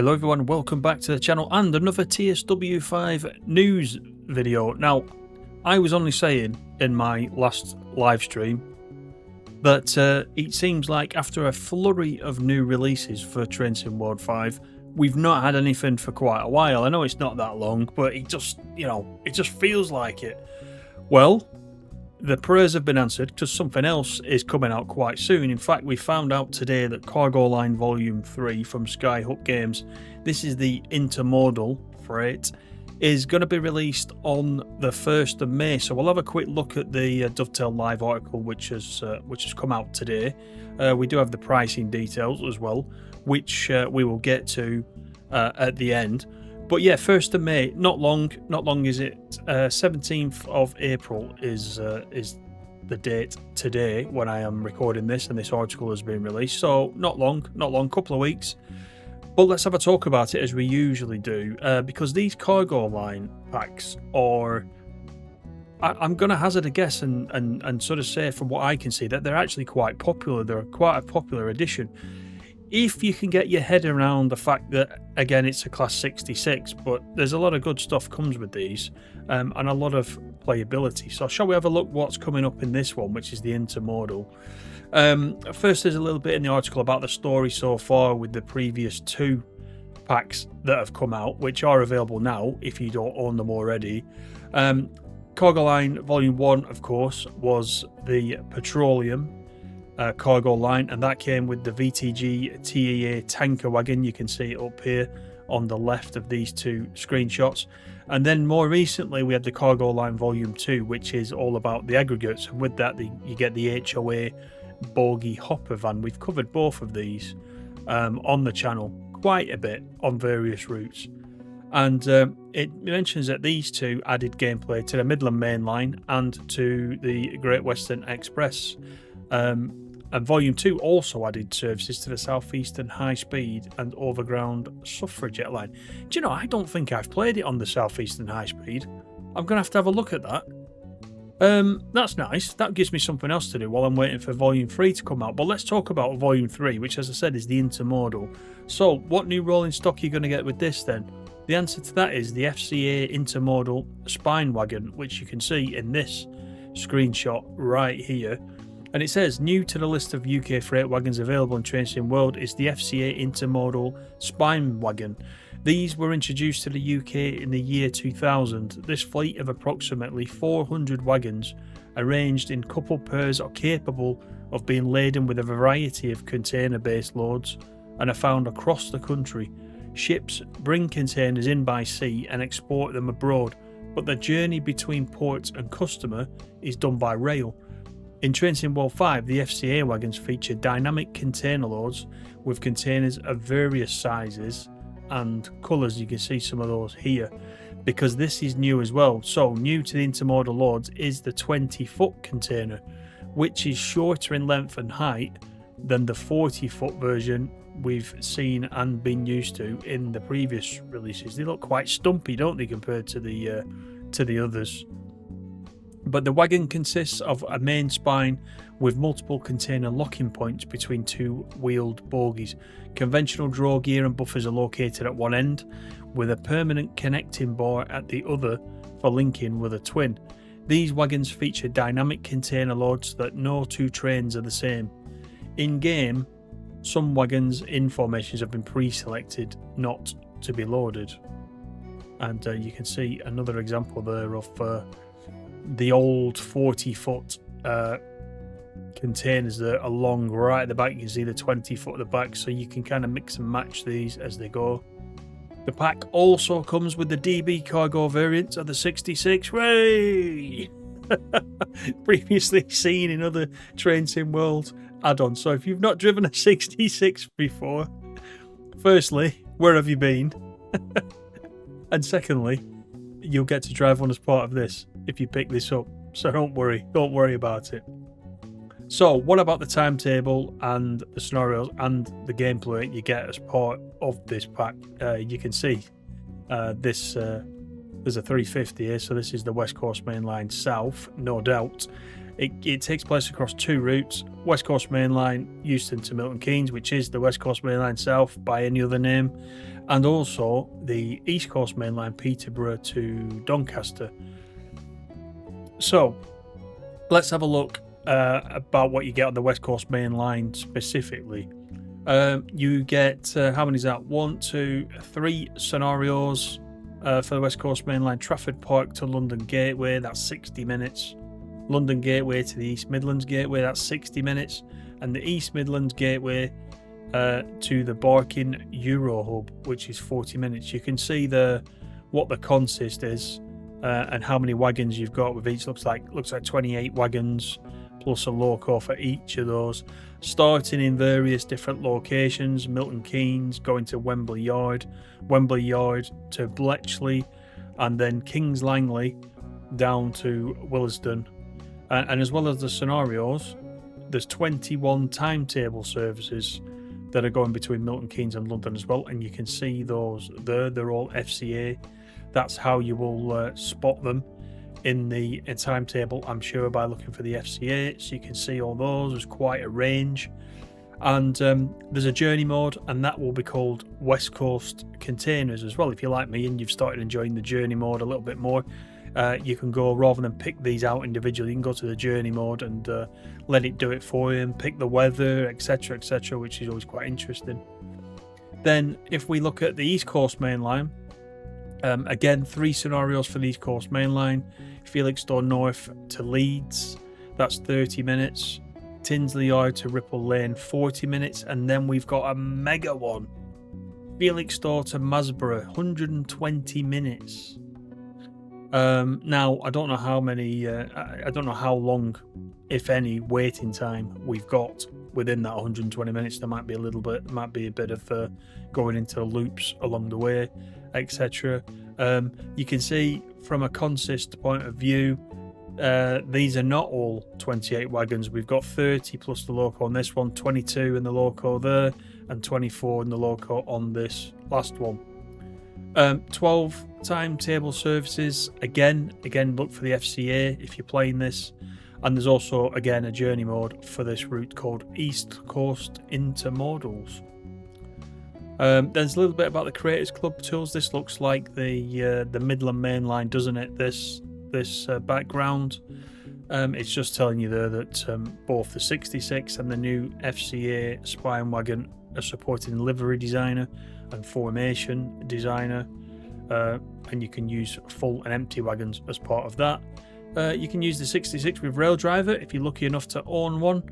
Hello everyone, welcome back to the channel and another TSW5 news video. Now, I was only saying in my last live stream that it seems like after a flurry of new releases for Train Sim World 5, we've not had anything for quite a while. I know it's not that long, but it just, it just feels like it. Well, the prayers have been answered because something else is coming out quite soon. In fact, we found out today that Cargo Line Volume 3 from Skyhook Games, this is the Intermodal freight, is going to be released on the 1st of May. So we'll have a quick look at the Dovetail Live article which has come out today. We do have the pricing details as well, which we will get to at the end. But yeah, 1st of May, not long is it? 17th of April is the date today when I am recording this and this article has been released. So not long, couple of weeks. But let's have a talk about it as we usually do, because these cargo line packs are, I'm going to hazard a guess and sort of say from what I can see that they're actually quite popular. They're quite a popular addition. If you can get your head around the fact that, again, it's a Class 66, but there's a lot of good stuff comes with these and a lot of playability. So shall we have a look what's coming up in this one, which is the Intermodal. First, there's a little bit in the article about the story so far with the previous two packs that have come out, which are available now if you don't own them already. Cargo Line Volume 1, of course, was the Petroleum cargo line, and that came with the VTG TEA tanker wagon. You can see it up here on the left of these two screenshots. And then more recently we had the Cargo Line Volume 2, which is all about the aggregates, and with that you get the HOA bogie hopper van. We've covered both of these on the channel quite a bit on various routes, and it mentions that these two added gameplay to the Midland Mainline and to the Great Western Express. And Volume 2 also added services to the Southeastern High Speed and Overground Suffragette line. Do you know, I don't think I've played it on the Southeastern High Speed. I'm going to have a look at that. That's nice. That gives me something else to do while I'm waiting for Volume 3 to come out. But let's talk about Volume 3, which, as I said, is the Intermodal. So, what new rolling stock are you going to get with this then? The answer to that is the FCA Intermodal Spine Wagon, which you can see in this screenshot right here. And it says, new to the list of UK freight wagons available in Train Sim World is the FCA Intermodal Spine Wagon. These were introduced to the UK in the year 2000. This fleet of approximately 400 wagons, arranged in couple pairs, are capable of being laden with a variety of container-based loads and are found across the country. Ships bring containers in by sea and export them abroad, but the journey between port and customer is done by rail. In Train Sim World 5, the FCA wagons feature dynamic container loads with containers of various sizes and colours. You can see some of those here because this is new as well. So new to the Intermodal loads is the 20-foot container, which is shorter in length and height than the 40-foot version we've seen and been used to in the previous releases. They look quite stumpy, don't they, compared to the others. But the wagon consists of a main spine with multiple container locking points between two wheeled bogies. Conventional draw gear and buffers are located at one end, with a permanent connecting bar at the other for linking with a twin. These wagons feature dynamic container loads that no two trains are the same. In game, some wagons in formations have been pre-selected not to be loaded. And you can see another example there of the old 40-foot containers that are long right at the back. You can see the 20-foot at the back, so you can kind of mix and match these as they go. The pack also comes with the DB cargo variant of the 66. Hooray! Previously seen in other Train Sim World add-ons. So if you've not driven a 66 before, firstly, where have you been? And secondly, you'll get to drive one as part of this if you pick this up, so don't worry about it. So what about the timetable and the scenarios and the gameplay you get as part of this pack? You can see this there's a 350 here, so this is the West Coast Mainline South, no doubt. It takes place across 2 routes: West Coast Mainline, Euston to Milton Keynes, which is the West Coast Mainline South by any other name, and also the East Coast Mainline, Peterborough to Doncaster. So let's have a look about what you get on the West Coast Mainline specifically. You get, how many is that? 1, 2, 3 scenarios for the West Coast Mainline. Trafford Park to London Gateway, that's 60 minutes. London Gateway to the East Midlands Gateway, that's 60 minutes. And the East Midlands Gateway to the Barking Euro Hub, which is 40 minutes. You can see what the consist is and how many wagons you've got with each. Looks like 28 wagons plus a loco for each of those, starting in various different locations: Milton Keynes, going to Wembley Yard to Bletchley, and then Kings Langley down to Willesden. And as well as the scenarios, there's 21 timetable services that are going between Milton Keynes and London as well, and you can see those there. They're all FCA. That's how you will spot them in the timetable, I'm sure, by looking for the FCA. So you can see all those. There's quite a range. And there's a journey mode, and that will be called West Coast Containers as well. If you're like me and you've started enjoying the journey mode a little bit more, you can go, rather than pick these out individually, you can go to the journey mode and let it do it for you and pick the weather, etc., which is always quite interesting. Then if we look at the East Coast Mainline, again, 3 scenarios for the East Coast Mainline. Felixstowe North to Leeds, that's 30 minutes. Tinsley Yard to Ripple Lane, 40 minutes. And then we've got a mega one, Felixstowe to Masborough, 120 minutes. Now, I don't know how many, I don't know how long, if any, waiting time we've got within that 120 minutes. There might be a little bit, might be a bit of going into loops along the way, etc. You can see from a consist point of view, these are not all 28 wagons. We've got 30 plus the loco on this one, 22 in the loco there, and 24 in the loco on this last one. 12 timetable services. Again, look for the FCA if you're playing this. And there's also, again, a journey mode for this route called East Coast Intermodals. There's a little bit about the Creators Club tools. This looks like the Midland Main Line, doesn't it? This background. It's just telling you there that both the 66 and the new FCA Spine Wagon are supporting livery designer and formation designer, and you can use full and empty wagons as part of that. You can use the 66 with Rail Driver if you're lucky enough to own one.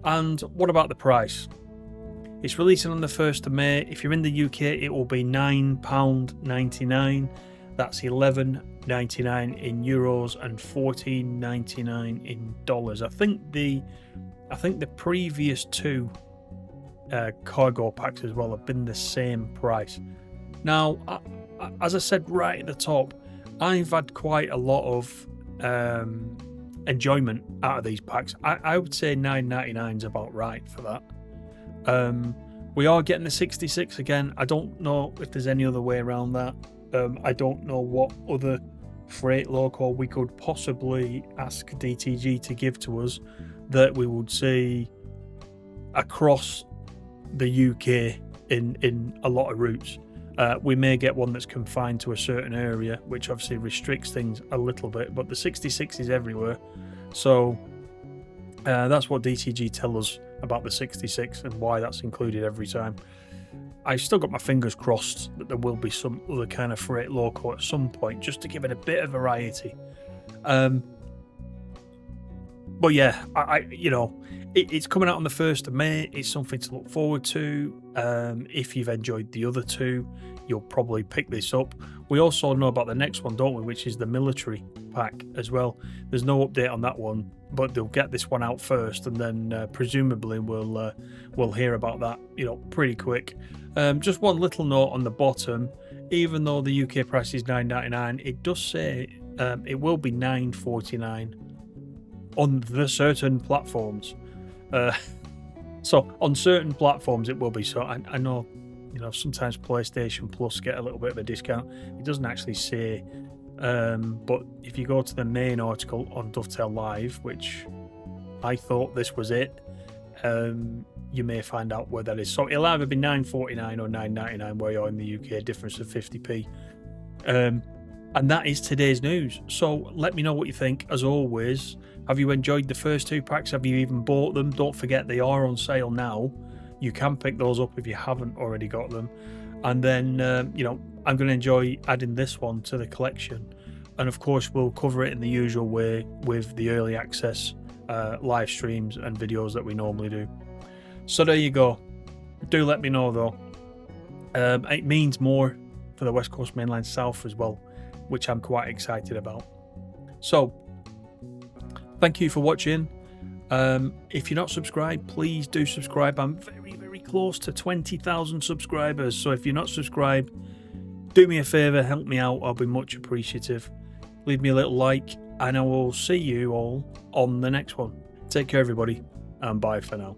And what about the price? It's releasing on the 1st of May. If you're in the UK, it will be £9.99. That's $11.99 in euros and $14.99 in dollars. I think the previous 2 cargo packs as well have been the same price. Now, as I said right at the top, I've had quite a lot of enjoyment out of these packs. I would say $9.99 is about right for that. We are getting the 66 again. I don't know if there's any other way around that. I don't know what other freight loco we could possibly ask DTG to give to us that we would see across the UK in a lot of routes. We may get one that's confined to a certain area, which obviously restricts things a little bit, but the 66 is everywhere. So that's what DTG tell us about the 66 and why that's included every time. I've still got my fingers crossed that there will be some other kind of freight loco at some point, just to give it a bit of variety. But yeah, it's coming out on the 1st of May. It's something to look forward to. If you've enjoyed the other 2, you'll probably pick this up. We also know about the next one, don't we, which is the military pack as well. There's no update on that one, but they'll get this one out first, and then presumably we'll hear about that, pretty quick. Just one little note on the bottom: even though the UK price is $9.99, it does say it will be $9.49 on the certain platforms. So on certain platforms it will be. So I know, sometimes PlayStation Plus get a little bit of a discount. It doesn't actually say, but if you go to the main article on Dovetail Live, which I thought this was it. You may find out where that is. So it'll either be £9.49 or £9.99 where you're in the UK, a difference of 50p. And that is today's news. So let me know what you think. As always, have you enjoyed the first 2 packs? Have you even bought them? Don't forget they are on sale now. You can pick those up if you haven't already got them. And then, you know, I'm going to enjoy adding this one to the collection. And of course, we'll cover it in the usual way with the early access live streams and videos that we normally do. So there you go. Do let me know though. It means more for the West Coast Mainline South as well, which I'm quite excited about. So thank you for watching. If you're not subscribed, please do subscribe. I'm very, very close to 20,000 subscribers. So if you're not subscribed, do me a favor, help me out. I'll be much appreciative. Leave me a little like, and I will see you all on the next one. Take care, everybody, and bye for now.